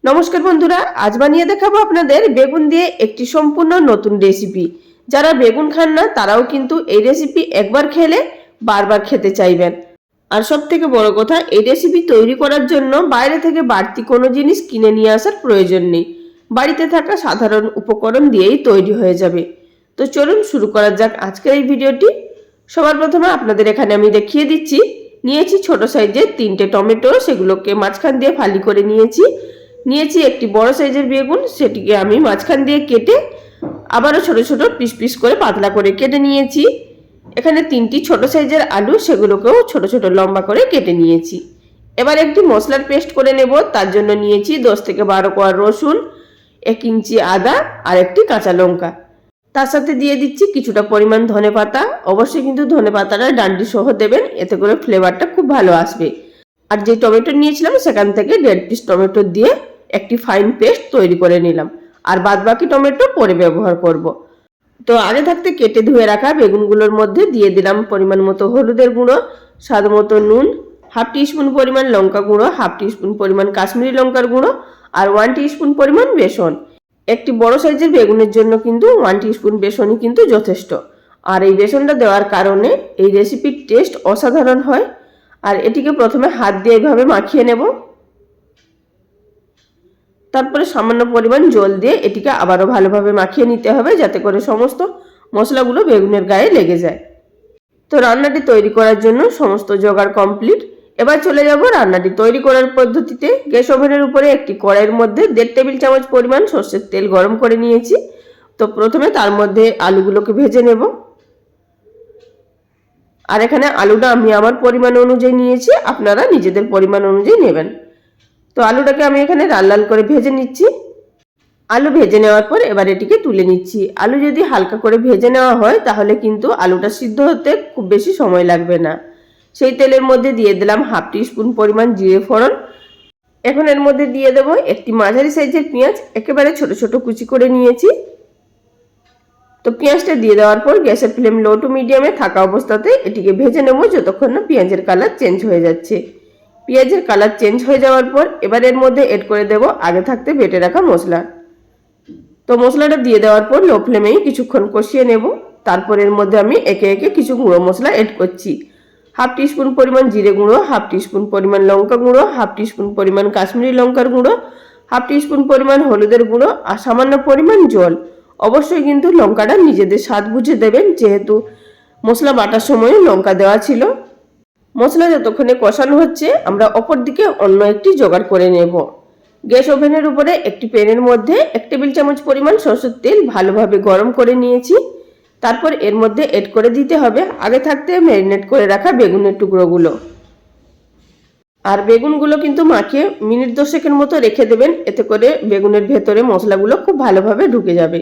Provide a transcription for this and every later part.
নমস্কার বন্ধুরা, আজ বানিয়ে দেখাবো আপনাদের বেগুন দিয়ে একটি সম্পূর্ণ নতুন রেসিপি। যারা বেগুন খান না তারাও কিন্তু এই রেসিপি একবার খেলে বারবার খেতে চাইবেন। আর সবথেকে বড় কথা, এই রেসিপি তৈরি করার জন্য বাইরে থেকে বাড়তি কোনো জিনিস কিনে নিয়ে আসার প্রয়োজন নেই। বাড়িতে থাকা সাধারণ উপকরণ দিয়েই তৈরি হয়ে যাবে। তো চলুন শুরু করা যাক আজকের এই ভিডিওটি। সবার প্রথমে আপনাদের এখানে আমি দেখিয়ে দিচ্ছি, নিয়েছি ছোট সাইজের 3টে টমেটো, সেগুলোকে মাঝখান দিয়ে ফালি করে নিয়েছি একটি বড় সাইজের বেগুন, সেটিকে আমি মাঝখান দিয়ে কেটে আবারও ছোট ছোট পিস পিস করে পাতলা করে কেটে নিয়েছি। এখানে 3টি ছোট সাইজের আলু, সেগুলোকেও ছোট ছোট লম্বা করে কেটে নিয়েছি। এবার একটি মশলার পেস্ট করে নেব। তার জন্য নিয়েছি 10 থেকে 12 কোয়া রসুন, 1 ইঞ্চি আদা আর একটি কাঁচা লঙ্কা। তার সাথে দিয়ে দিচ্ছি কিছুটা পরিমাণ ধনেপাতা। অবশ্যই কিন্তু ধনেপাতাটা ডান্ডি সহ দেবেন, এতে করে ফ্লেভারটা খুব ভালো আসবে। আর যে টমেটো নিয়েছিলাম সেখান থেকে 1.5 পিস টমেটো দিয়ে একটি ফাইন পেস্ট তৈরি করে নিলাম। আর বাদ বাকি টমেটো পরে ব্যবহার করব। তো আগে থাকতে কেটে ধুয়ে রাখা বেগুনগুলোর মধ্যে দিয়ে দিলাম পরিমাণ মতো হলুদের গুঁড়ো, স্বাদ মতো নুন, হাফ টিস্পুন পরিমাণ লঙ্কা গুঁড়ো, হাফ টিস্পুন পরিমাণ কাশ্মীরি লঙ্কার গুঁড়ো আর 1 টিস্পুন পরিমাণ বেসন। একটি বড় সাইজের বেগুনের জন্য কিন্তু 1 টিস্পুন বেসনই কিন্তু যথেষ্ট। আর এই বেসনটা দেওয়ার কারণে এই রেসিপির টেস্ট অসাধারণ হয়। আর এটিকে প্রথমে হাত দিয়ে এইভাবে মাখিয়ে নেব। তারপরে সামান্য পরিমাণ জল দিয়ে এটিকে আবারও ভালোভাবে মাখিয়ে নিতে হবে, যাতে করে সমস্ত মশলাগুলো বেগুনের গায়ে লেগে যায়। তো রান্নাটি তৈরি করার জন্য সমস্ত জোগাড় কমপ্লিট। এবার চলে যাব রান্নাটি তৈরি করার পদ্ধতিতে। গ্যাস ওভেনের উপরে একটি কড়াইয়ের মধ্যে 1.5 টেবিল চামচ পরিমাণ সরষের তেল গরম করে নিয়েছি। তো প্রথমে তার মধ্যে আলুগুলোকে ভেজে নেব। আর এখানে আলুটা আমি আমার পরিমাণ অনুযায়ী নিয়েছি, আপনারা নিজেদের পরিমাণ অনুযায়ী নেবেন। তো আলুটাকে আমি এখানে লাল লাল করে ভেজে নিচ্ছি। আলু ভেজে নেওয়ার পর এবার এটিকে তুলে নিচ্ছি। আলু যদি হালকা করে ভেজে নেওয়া হয় তাহলে কিন্তু আলুটা সিদ্ধ হতে খুব বেশি সময় লাগবে না। সেই তেলের মধ্যে দিয়ে দিলাম হাফ টিস্পুন পরিমাণ জিরে ফোড়ন। এখন এর মধ্যে দিয়ে দেবো একটি মাঝারি সাইজের পেঁয়াজ, একেবারে ছোট ছোট কুচি করে নিয়েছি। তো পেঁয়াজটা দিয়ে দেওয়ার পর গ্যাসের ফ্লেম লো টু মিডিয়ামে থাকা অবস্থাতে এটিকে ভেজে নেব যতক্ষণ না পেঁয়াজের কালার চেঞ্জ হয়ে যাচ্ছে। পেঁয়াজের কালার চেঞ্জ হয়ে যাওয়ার পর এবার এর মধ্যে এড করে দেব আগে থাকতে বেটে রাখা মশলা। তো মশলাটা দিয়ে দেওয়ার পর লো ফ্লেমেই কিছুক্ষণ কষিয়ে নেব। তারপর এর মধ্যে আমি একে একে কিছু গুঁড়ো মশলা এড করছি। হাফ টিস্পুন পরিমাণ জিরে গুঁড়ো, হাফ টিস্পুন পরিমাণ লঙ্কা গুঁড়ো, হাফ টিস্পুন পরিমাণ কাশ্মীরি লঙ্কার গুঁড়ো, হাফ টিস্পুন পরিমাণ হলুদের গুঁড়ো আর সামান্য পরিমাণ জল। অবশ্যই কিন্তু লঙ্কাটা নিজেদের স্বাদ বুঝে দেবেন, যেহেতু মশলা বাটার সময় লঙ্কা দেওয়া ছিল। মশলা যতক্ষণে কষানো হচ্ছে আমরা অপর দিকে অন্য একটি জোগাড় করে নেব। গ্যাস ওভেনের উপরে একটি প্যানের মধ্যে 1 টেবিল চামচ পরিমাণ সরষের তেল ভালোভাবে গরম করে নিয়েছি। তারপর এর মধ্যে এড করে দিতে হবে আগে থাকতে ম্যারিনেট করে রাখা বেগুনের টুকরোগুলো। আর বেগুনগুলো কিন্তু মাখিয়ে মিনিট 10 মতো রেখে দেবেন, এতে করে বেগুনের ভেতরে মশলাগুলো খুব ভালোভাবে ঢুকে যাবে।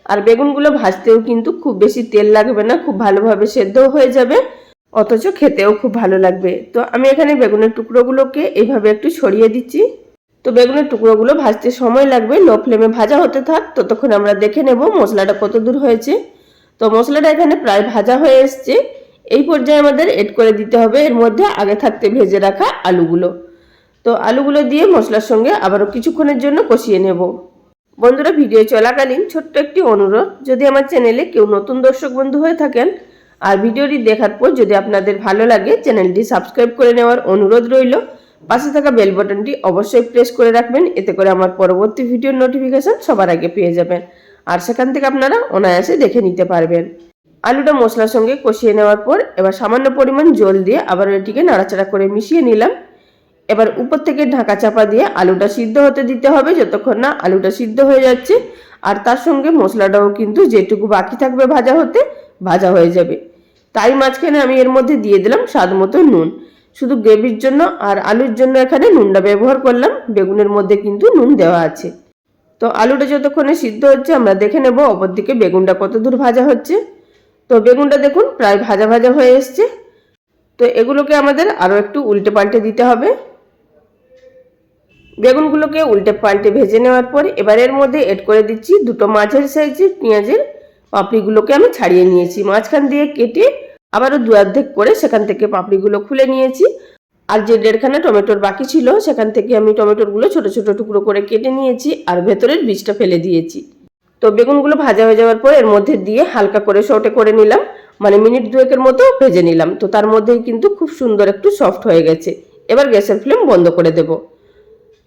আর বেগুনগুলো ভাজতেও কিন্তু খুব বেশি তেল লাগবে না, খুব ভালোভাবে সেদ্ধও হয়ে যাবে, অথচ খেতেও খুব ভালো লাগবে। তো আমি এখানে বেগুনের টুকরোগুলোকে এইভাবে একটু ছড়িয়ে দিচ্ছি। তো বেগুনের টুকরোগুলো ভাজতে সময় লাগবে, লো ফ্লেমে ভাজা হতে থাক। ততক্ষণ আমরা দেখে নেব মশলাটা কত দূর হয়েছে। তো মশলাটা এখানে প্রায় ভাজা হয়ে এসছে। এই পর্যায়ে আমাদের এড করে দিতে হবে এর মধ্যে আগে থাকতে ভেজে রাখা আলুগুলো। তো আলুগুলো দিয়ে মশলার সঙ্গে আবারও কিছুক্ষণের জন্য কষিয়ে নেব। বন্ধুরা, ভিডিও চলাকালীন ছোট্ট একটি অনুরোধ, যদি আমার চ্যানেলে কেউ নতুন দর্শক বন্ধু হয়ে থাকেন আর ভিডিওটি দেখার পর যদি আপনাদের ভালো লাগে, চ্যানেলটি সাবস্ক্রাইব করে নেওয়ার অনুরোধ রইল। পাশে থাকা বেল বাটনটি অবশ্যই প্রেস করে রাখবেন, এতে করে আমার পরবর্তী ভিডিওর নোটিফিকেশন সবার আগে পেয়ে যাবেন। আর সেখান থেকে আপনারা অনায়াসে দেখে নিতে পারবেন। আলুটা মশলার সঙ্গে কষিয়ে নেওয়ার পর এবার সামান্য পরিমাণ জল দিয়ে আবার এটিকে নাড়াচাড়া করে মিশিয়ে নিলাম। এবার উপর থেকে ঢাকা চাপা দিয়ে আলুটা সিদ্ধ হতে দিতে হবে যতক্ষণ না আলুটা সিদ্ধ হয়ে যাচ্ছে। আর তার সঙ্গে মশলাটাও কিন্তু যেটুকু বাকি থাকবে ভাজা হতে, ভাজা হয়ে যাবে। তাই মাঝখানে আমি এর মধ্যে দিয়ে দিলাম স্বাদ মতো নুন। শুধু গ্রেভির জন্য আর আলুর জন্য এখানে নুনটা ব্যবহার করলাম, বেগুনের মধ্যে কিন্তু নুন দেওয়া আছে। তো আলুটা যতক্ষণে সিদ্ধ হচ্ছে আমরা দেখে নেব অপরদিকে বেগুনটা কত দূর ভাজা হচ্ছে। তো বেগুনটা দেখুন প্রায় ভাজা ভাজা হয়ে এসছে। তো এগুলোকে আমাদের আরও একটু উল্টে পাল্টে দিতে হবে। বেগুনগুলোকে উল্টে পাল্টে ভেজে নেওয়ার পর এবার এর মধ্যে এড করে দিচ্ছি 2টো মাঝারি সাইজের পেঁয়াজের পাপড়িগুলোকে আমি ছাড়িয়ে নিয়েছি। মাঝখান দিয়ে কেটে আবারও 2 অর্ধেক করে সেখান থেকে পাপড়িগুলো খুলে নিয়েছি। আর যে 1.5খানা টমেটোর বাকি ছিল সেখান থেকে আমি টমেটোগুলো ছোট ছোট টুকরো করে কেটে নিয়েছি আর ভেতরের বীজটা ফেলে দিয়েছি। তো বেগুনগুলো ভাজা হয়ে যাওয়ার পর এর মধ্যে দিয়ে হালকা করে সটে করে নিলাম, মানে মিনিট 2-এর মতো ভেজে নিলাম। তো তার মধ্যেই কিন্তু খুব সুন্দর একটু সফট হয়ে গেছে। এবার গ্যাসের ফ্লেম বন্ধ করে দেব।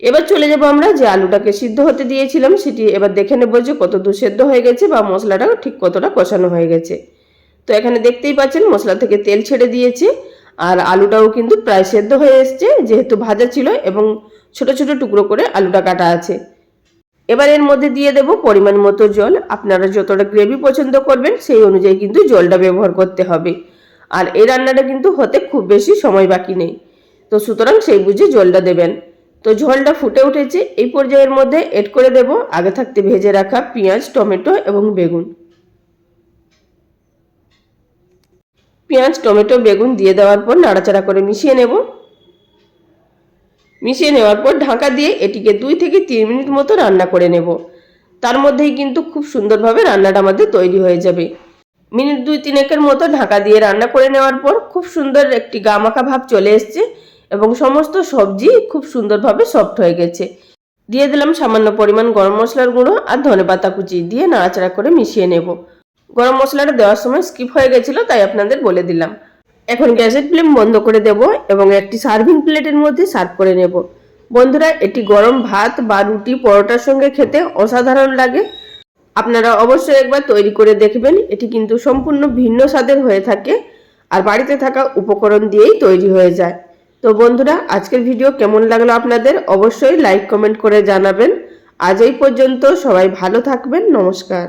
এবার চলে যাব আমরা যে আলুটাকে সিদ্ধ হতে দিয়েছিলাম সেটি এবার দেখে নেব যে কত দূর সেদ্ধ হয়ে গেছে বা মশলাটা ঠিক কতটা কষানো হয়ে গেছে। তো এখানে দেখতেই পাচ্ছেন মশলা থেকে তেল ছেড়ে দিয়েছে আর আলুটাও কিন্তু প্রায় সেদ্ধ হয়ে এসছে, যেহেতু ভাজা ছিল এবং ছোট ছোট টুকরো করে আলুটা কাটা আছে। এবার এর মধ্যে দিয়ে দেব পরিমাণ মতো জল। আপনারা যতটা গ্রেভি পছন্দ করবেন সেই অনুযায়ী কিন্তু জলটা ব্যবহার করতে হবে। আর এই রান্নাটা কিন্তু হতে খুব বেশি সময় বাকি নেই, তো সুতরাং সেই বুঝে জলটা দেবেন। তো ঝোলটা ফুটে উঠেছে, এই পর্যায়ের মধ্যে এড করে দেব আগে থাকতে ভেজে রাখা পেঁয়াজ, টমেটো এবং বেগুন। পেঁয়াজ, টমেটো, বেগুন দিয়ে দেওয়ার পর নাড়াচাড়া করে মিশিয়ে নেব। মিশিয়ে নেওয়ার পর ঢাকা দিয়ে এটিকে 2 থেকে 3 মিনিট মতো রান্না করে নেব। তার মধ্যেই কিন্তু খুব সুন্দরভাবে রান্নাটা আমাদের তৈরি হয়ে যাবে। মিনিট 2-3 মতো ঢাকা দিয়ে রান্না করে নেওয়ার পর খুব সুন্দর একটি গামাখা ভাব চলে এসছে এবং সমস্ত সবজি খুব সুন্দরভাবে সফট হয়ে গেছে। দিয়ে দিলাম সামান্য পরিমাণ গরম মশলার গুঁড়ো আর ধনেপাতা কুচি দিয়ে নাড়াচাড়া করে মিশিয়ে নেব। গরম মশলাটা দেওয়ার সময় স্কিপ হয়ে গেছিল, তাই আপনাদের বলে দিলাম। এখন গ্যাসের ফ্লেম বন্ধ করে দেব এবং একটি সার্ভিং প্লেটের মধ্যে সার্ভ করে নেব। বন্ধুরা, এটি গরম ভাত বা রুটি, পরোটার সঙ্গে খেতে অসাধারণ লাগে। আপনারা অবশ্যই একবার তৈরি করে দেখবেন। এটি কিন্তু সম্পূর্ণ ভিন্ন স্বাদের হয়ে থাকে আর বাড়িতে থাকা উপকরণ দিয়েই তৈরি হয়ে যায়। তো বন্ধুরা, আজকের ভিডিও কেমন লাগলো আপনাদের অবশ্যই লাইক কমেন্ট করে জানাবেন। আজ এই পর্যন্ত, সবাই ভালো থাকবেন। নমস্কার।